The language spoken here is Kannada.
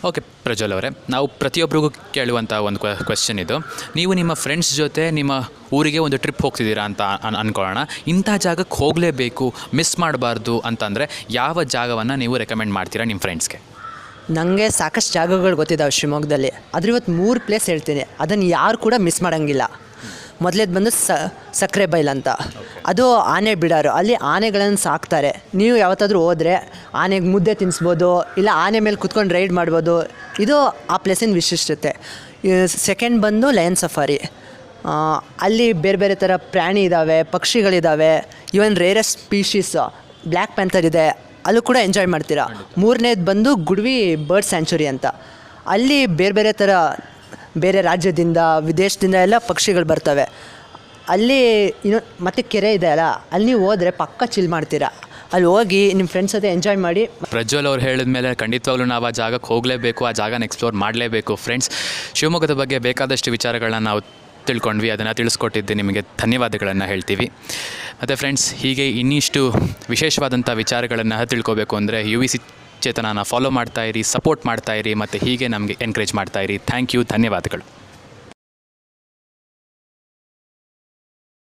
ಓಕೆ ಪ್ರಜ್ವಲ್ ಅವರೇ, ನಾವು ಪ್ರತಿಯೊಬ್ಬರಿಗೂ ಕೇಳುವಂಥ ಒಂದು ಕ್ವೆಶ್ಚನ್ ಇದು. ನೀವು ನಿಮ್ಮ ಫ್ರೆಂಡ್ಸ್ ಜೊತೆ ನಿಮ್ಮ ಊರಿಗೆ ಒಂದು ಟ್ರಿಪ್ ಹೋಗ್ತಿದ್ದೀರಾ ಅಂತ ಅಂದ್ಕೊಳ್ಳೋಣ. ಇಂಥ ಜಾಗಕ್ಕೆ ಹೋಗಲೇಬೇಕು, ಮಿಸ್ ಮಾಡಬಾರ್ದು ಅಂತಂದರೆ ಯಾವ ಜಾಗವನ್ನು ನೀವು ರೆಕಮೆಂಡ್ ಮಾಡ್ತೀರಾ ನಿಮ್ಮ ಫ್ರೆಂಡ್ಸ್ಗೆ? ನನಗೆ ಸಾಕಷ್ಟು ಜಾಗಗಳು ಗೊತ್ತಿದ್ದಾವೆ ಶಿವಮೊಗ್ಗದಲ್ಲಿ. ಆದರೆ ಇವತ್ತು 3 ಪ್ಲೇಸ್ ಹೇಳ್ತೀನಿ, ಅದನ್ನು ಯಾರು ಕೂಡ ಮಿಸ್ ಮಾಡೋಂಗಿಲ್ಲ. ಮೊದಲೇದು ಬಂದು ಸಕ್ರೆ ಬೈಲ್ ಅಂತ, ಅದು ಆನೆ ಬಿಡಾರು. ಅಲ್ಲಿ ಆನೆಗಳನ್ನು ಸಾಕ್ತಾರೆ. ನೀವು ಯಾವತ್ತಾದರೂ ಹೋದರೆ ಆನೆಗೆ ಮುದ್ದೆ ತಿನ್ನಿಸ್ಬೋದು, ಇಲ್ಲ ಆನೆ ಮೇಲೆ ಕುತ್ಕೊಂಡು ರೈಡ್ ಮಾಡ್ಬೋದು. ಇದು ಆ ಪ್ಲೇಸಿನ ವಿಶಿಷ್ಟತೆ. ಸೆಕೆಂಡ್ ಬಂದು ಲಯನ್ ಸಫಾರಿ. ಅಲ್ಲಿ ಬೇರೆ ಬೇರೆ ಥರ ಪ್ರಾಣಿ ಇದ್ದಾವೆ, ಪಕ್ಷಿಗಳಿದ್ದಾವೆ, even rarest species black panther ಇದೆ, ಅಲ್ಲೂ ಕೂಡ ಎಂಜಾಯ್ ಮಾಡ್ತೀರಾ. ಮೂರನೇದು ಬಂದು ಗುಡ್ವಿ ಬರ್ಡ್ ಸ್ಯಾಂಚುರಿ ಅಂತ. ಅಲ್ಲಿ ಬೇರೆ ಬೇರೆ ಥರ ಬೇರೆ ರಾಜ್ಯದಿಂದ ವಿದೇಶದಿಂದ ಎಲ್ಲ ಪಕ್ಷಿಗಳು ಬರ್ತವೆ. ಅಲ್ಲಿ ಮತ್ತೆ ಕೆರೆ ಇದೆ ಅಲ್ಲ, ಅಲ್ಲಿ ನೀವು ಹೋದರೆ ಪಕ್ಕ ಚಿಲ್ ಮಾಡ್ತೀರಾ. ಅಲ್ಲಿ ಹೋಗಿ ನಿಮ್ಮ ಫ್ರೆಂಡ್ಸ್ ಜೊತೆ ಎಂಜಾಯ್ ಮಾಡಿ. ಪ್ರಜ್ವಲ್ ಅವ್ರು ಹೇಳಿದ ಮೇಲೆ ಖಂಡಿತವಾಗ್ಲೂ ನಾವು ಆ ಜಾಗಕ್ಕೆ ಹೋಗಲೇಬೇಕು, ಆ ಜಾಗನ ಎಕ್ಸ್ಪ್ಲೋರ್ ಮಾಡಲೇಬೇಕು. ಫ್ರೆಂಡ್ಸ್, ಶಿವಮೊಗ್ಗದ ಬಗ್ಗೆ ಬೇಕಾದಷ್ಟು ವಿಚಾರಗಳನ್ನ ನಾವು ತಿಳ್ಕೊಂಡ್ವಿ, ಅದನ್ನು ತಿಳಿಸ್ಕೊಟ್ಟಿದ್ದೆ ನಿಮಗೆ ಧನ್ಯವಾದಗಳನ್ನು ಹೇಳ್ತೀವಿ. ಮತ್ತು ಫ್ರೆಂಡ್ಸ್, ಹೀಗೆ ಇನ್ನಿಷ್ಟು ವಿಶೇಷವಾದಂಥ ವಿಚಾರಗಳನ್ನು ತಿಳ್ಕೊಬೇಕು ಅಂದರೆ ಯುವಿಸಿ ಚೇತನಾನ ಫಾಲೋ ಮಾಡ್ತಾಯಿರಿ, ಸಪೋರ್ಟ್ ಮಾಡ್ತಾಯಿರಿ ಮತ್ತು ಹೀಗೆ ನಮಗೆ ಎನ್ಕರೇಜ್ ಮಾಡ್ತಾಯಿರಿ. ಥ್ಯಾಂಕ್ ಯು, ಧನ್ಯವಾದಗಳು.